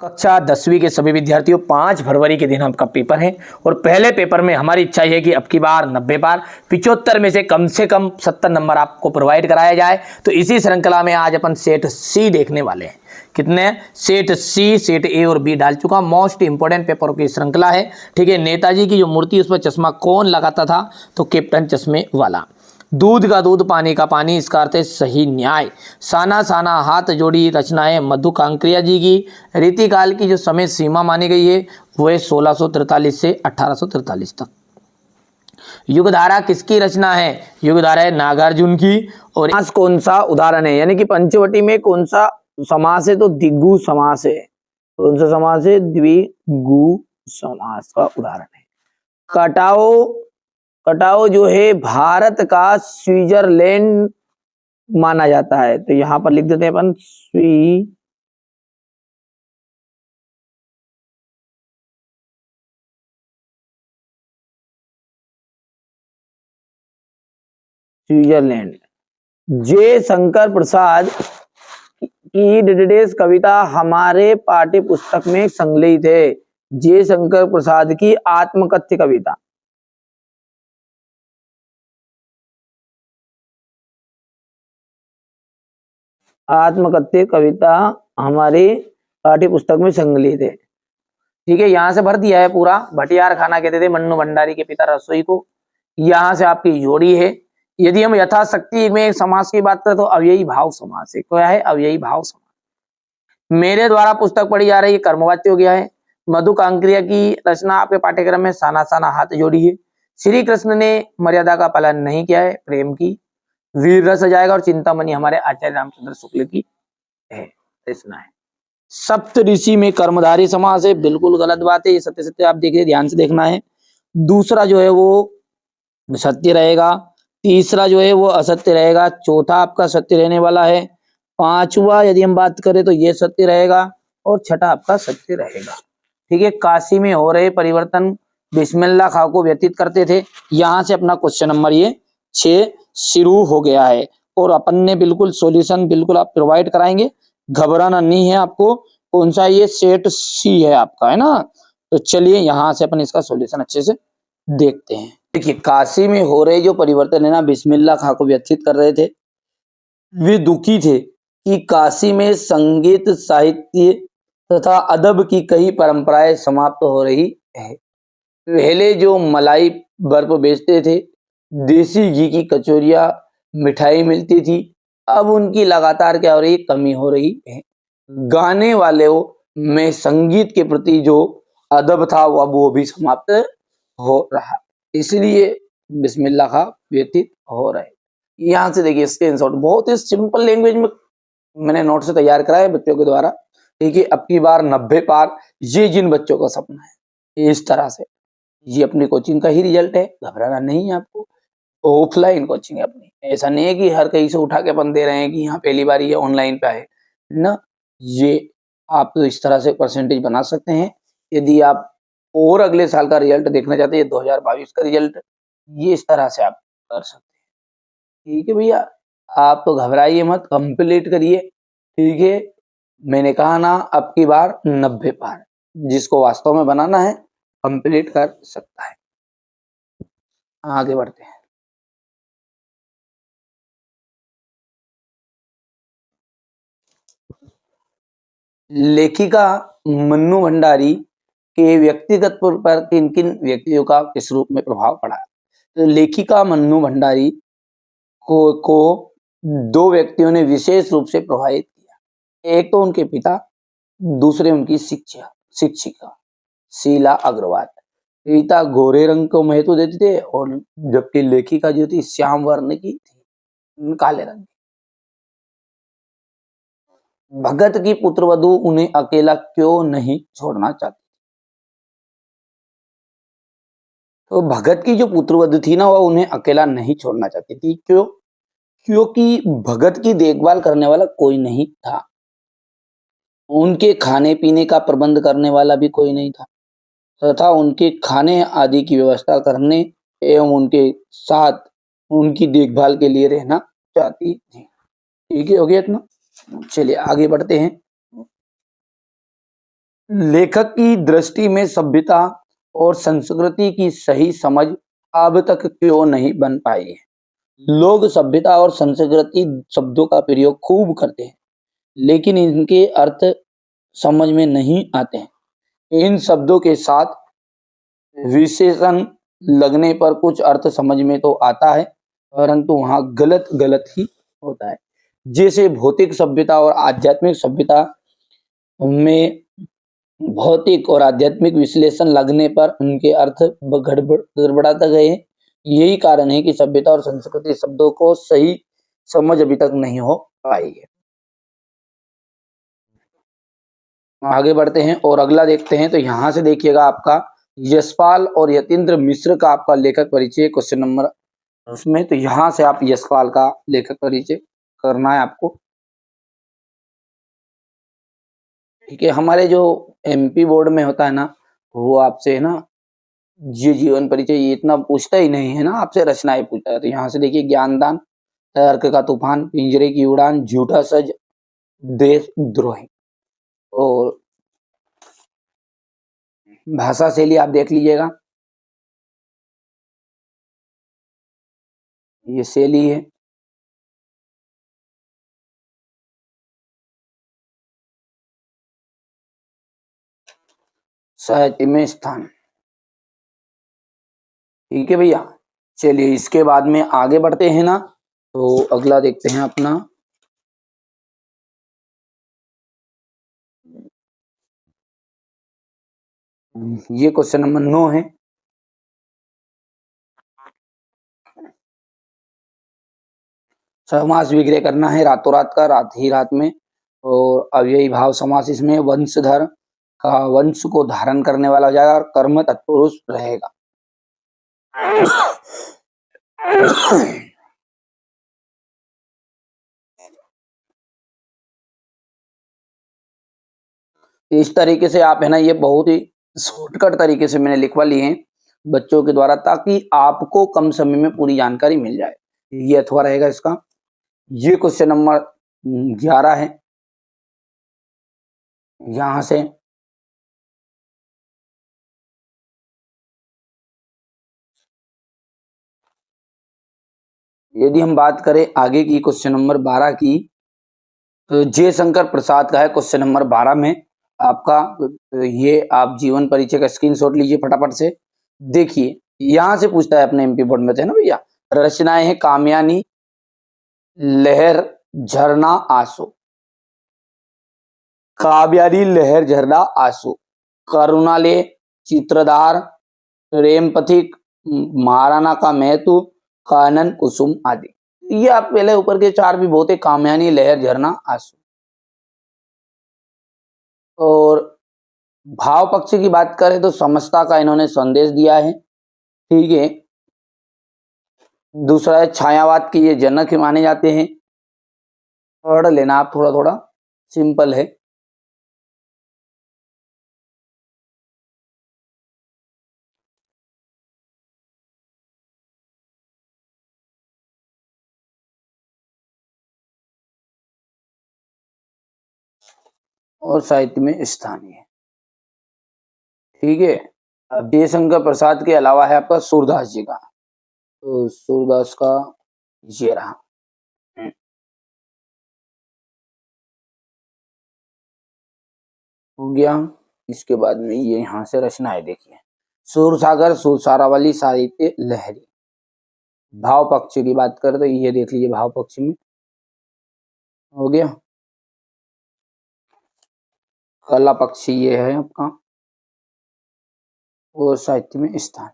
कक्षा 10वीं के सभी विद्यार्थियों 5 फरवरी के दिन आपका पेपर है और पहले पेपर में हमारी इच्छा है कि अब की बार 90 पार 75 में से कम 70 नंबर आपको प्रोवाइड कराया जाए। तो इसी श्रृंखला में आज अपन सेट सी देखने वाले हैं। कितने सेट सी, सेट ए और बी डाल चुका। मोस्ट इंपोर्टेंट पेपरों की श्रृंखला है। ठीक है, नेताजी की जो मूर्ति उस पर चश्मा कौन लगाता था? तो कैप्टन चश्मे वाला। दूध का दूध पानी का पानी, इसका अर्थ है सही न्याय। साना साना हाथ जोड़ी रचनाएं मधु कांकरिया जी की। रीतिकाल की जो समय सीमा मानी गई है वो है 1643 से 1843 तक। युगधारा किसकी रचना है? युगधारा है नागार्जुन की। और समास कौन सा उदाहरण है? यानी कि पंचवटी में कौन सा समास है? तो द्विगु समास है। कौन सा समास है? द्विगु समास का उदाहरण है। कटाओ जो है भारत का स्विट्जरलैंड माना जाता है। तो यहां पर लिख देते हैं अपन स्विट्जरलैंड। जे शंकर प्रसाद की डिटेल्स कविता हमारे पाठ्य पुस्तक में संकलित है। जे शंकर प्रसाद की आत्मकथ्य कविता। आत्मकथ्य कविता हमारे पाठ्य पुस्तक में संकलित है। ठीक है, यहां से भर दिया है पूरा। भटियार खाना कहते थे मन्नू भंडारी के पिता रसोई को। यहां से आपकी जोड़ी है। यदि हम यथाशक्ति में समास की बात करें तो अव्ययी भाव समास है। क्या है? अव्ययी भाव समास। मेरे द्वारा पुस्तक पढ़ी जा रही है, कर्मवाच्य हो गया है। मधु कांकरिया की रचना आपके पाठ्यक्रम में साना साना हाथ जोड़ी है। श्री कृष्ण ने मर्यादा का पालन नहीं किया है, प्रेम की। वीर रस जाएगा। और चिंतामणि हमारे आचार्य रामचंद्र शुक्ल की है रचना है। सप्तऋषि में कर्मधारी समास है, बिल्कुल गलत बात है। ये सत्य सत्य आप देखिए, ध्यान से देखना है। दूसरा जो है वो सत्य रहेगा, तीसरा जो है वो असत्य रहेगा, चौथा आपका सत्य रहने वाला है, पांचवा यदि हम बात करें तो ये सत्य रहेगा और छठा आपका सत्य रहेगा। ठीक है, काशी में हो रहे परिवर्तन बिस्मिल्लाह खां को व्यतीत करते थे। यहां से अपना क्वेश्चन नंबर ये 6 शुरू हो गया है और अपन ने बिल्कुल सॉल्यूशन बिल्कुल आप प्रोवाइड कराएंगे, घबराना नहीं है आपको। कौन सा? ये सेट सी है आपका, है ना। तो चलिए यहां से अपन इसका सॉल्यूशन अच्छे से देखते हैं। देखिए, काशी में हो रहे जो परिवर्तन है ना, बिस्मिल्लाह खां को व्यथित कर रहे थे। वे दुखी थे कि काशी में संगीत, साहित्य तथा अदब की कई परंपराएं समाप्त हो रही है। पहले जो मलाई बर्फ बेचते थे, देसी घी की कचौरियां, मिठाई मिलती थी, अब उनकी लगातार क्या हो रही है? कमी हो रही है। गाने वालों में संगीत के प्रति जो अदब था वो भी समाप्त हो रहा है। इसलिए बिस्मिल्लाह खां व्यतीत हो रहे। यहां से देखिए स्क्रीनशॉट, बहुत ही सिंपल लैंग्वेज में मैंने नोट से तैयार करा है बच्चों के द्वारा। देखिए, अब की बार 90 पार, ये जिन बच्चों का सपना है, इस तरह से ये अपनी कोचिंग का ही रिजल्ट है। घबराना नहीं है आपको। ऑफलाइन कोचिंग है अपनी, ऐसा नहीं है कि हर कहीं से उठा के अपन दे रहे हैं कि यहाँ पहली बार ये ऑनलाइन पे आए ना। ये आप तो इस तरह से परसेंटेज बना सकते हैं। यदि आप और अगले साल का रिजल्ट देखना चाहते हैं, 2022 का रिजल्ट, ये इस तरह से आप कर सकते हैं। ठीक है भैया, आप तो घबराइए मत, कंप्लीट करिए। ठीक है, मैंने कहा ना अब की बार 90 पार, जिसको वास्तव में बनाना है कंप्लीट कर सकता है। आगे बढ़ते हैं। लेखिका मन्नू भंडारी के व्यक्तिगत पर किन किन व्यक्तियों का किस रूप में प्रभाव पड़ा? तो लेखिका मन्नू भंडारी को 2 व्यक्तियों ने विशेष रूप से प्रभावित किया। एक तो उनके पिता, दूसरे उनकी शिक्षिका शीला अग्रवाल। पिता गोरे रंग को महत्व देते थे और जबकि लेखिका जो थी श्याम वर्ण की थी, काले रंग। भगत की पुत्रवधू उन्हें अकेला क्यों नहीं छोड़ना चाहती? तो भगत की जो पुत्रवधू थी ना, वो उन्हें अकेला नहीं छोड़ना चाहती थी। क्यों? क्योंकि भगत की देखभाल करने वाला कोई नहीं था, उनके खाने पीने का प्रबंध करने वाला भी कोई नहीं था, तथा उनके खाने आदि की व्यवस्था करने एवं उनके साथ उनकी देखभाल के लिए रहना चाहती थी। ठीक है, हो गया इतना। चलिए आगे बढ़ते हैं। लेखक की दृष्टि में सभ्यता और संस्कृति की सही समझ अब तक क्यों नहीं बन पाई है? लोग सभ्यता और संस्कृति शब्दों का प्रयोग खूब करते हैं, लेकिन इनके अर्थ समझ में नहीं आते हैं। इन शब्दों के साथ विशेषण लगने पर कुछ अर्थ समझ में तो आता है, परंतु वहाँ गलत गलत ही होता है। जैसे भौतिक सभ्यता और आध्यात्मिक सभ्यता में भौतिक और आध्यात्मिक विश्लेषण लगने पर उनके अर्थ गड़बड़ाते गए। यही कारण है कि सभ्यता और संस्कृति शब्दों को सही समझ अभी तक नहीं हो पाई है। आगे बढ़ते हैं और अगला देखते हैं। तो यहाँ से देखिएगा आपका यशपाल और यतीन्द्र मिश्र का आपका लेखक परिचय क्वेश्चन नंबर उसमें। तो यहाँ से आप यशपाल का लेखक परिचय करना है आपको। ठीक है, हमारे जो एमपी बोर्ड में होता है ना, वो आपसे है ना ये जीवन परिचय ये इतना पूछता ही नहीं है ना, आपसे रचनाएं पूछता है। तो यहाँ से देखिए ज्ञानदान, तर्क का तूफान, पिंजरे की उड़ान, झूठा सच, देशद्रोही। और भाषा शैली आप देख लीजिएगा, ये शैली है। साहित्य में स्थान। ठीक है भैया, चलिए इसके बाद में आगे बढ़ते हैं ना। तो अगला देखते हैं अपना ये क्वेश्चन नंबर 9 है। समास विग्रह करना है रातों रात का, रात ही रात में। और अव्ययी भाव समास इसमें वंशधर का वंश को धारण करने वाला हो जाएगा और कर्म तत्पुरुष रहेगा। इस तरीके से आप है ना, ये बहुत ही शॉर्टकट तरीके से मैंने लिखवा लिए हैं बच्चों के द्वारा, ताकि आपको कम समय में पूरी जानकारी मिल जाए। ये अथवा रहेगा इसका। ये क्वेश्चन नंबर 11 है। यहां से यदि हम बात करें आगे की क्वेश्चन नंबर 12 की, तो जयशंकर प्रसाद का है क्वेश्चन नंबर 12 में आपका। ये आप जीवन परिचय का स्क्रीनशॉट लीजिए फटाफट से। देखिए यहां से पूछता है अपने एमपी बोर्ड में, थे ना भैया, रचनाएं हैं कामयानी, लहर, झरना, आंसू। काव्यारी, लहर, झरना, आंसू। करुणालय, चित्रधार, प्रेम पथिक, महाराणा का महतू, कानन, कुसुम आदि। ये आप पहले ऊपर के चार भी बहुत है, कामयानी, लहर, झरना, आंसू। और भाव पक्ष की बात करें तो समस्ता का इन्होंने संदेश दिया है। ठीक है, दूसरा है छायावाद के ये जनक माने जाते हैं। पढ़ लेना आप थोड़ा थोड़ा, सिंपल है। और साहित्य में स्थानीय। ठीक है, अब जयशंकर प्रसाद के अलावा है आपका सूरदास जी का। तो सूरदास का ये रहा। हो गया। इसके बाद में ये यहाँ से रचनाएं देखिए। सूरसागर, सुरसारावली, साहित्य लहरी। भाव पक्ष की बात करें तो ये देख लीजिए, भाव पक्ष में हो गया। कला पक्ष ये है आपका। और साहित्य में स्थान।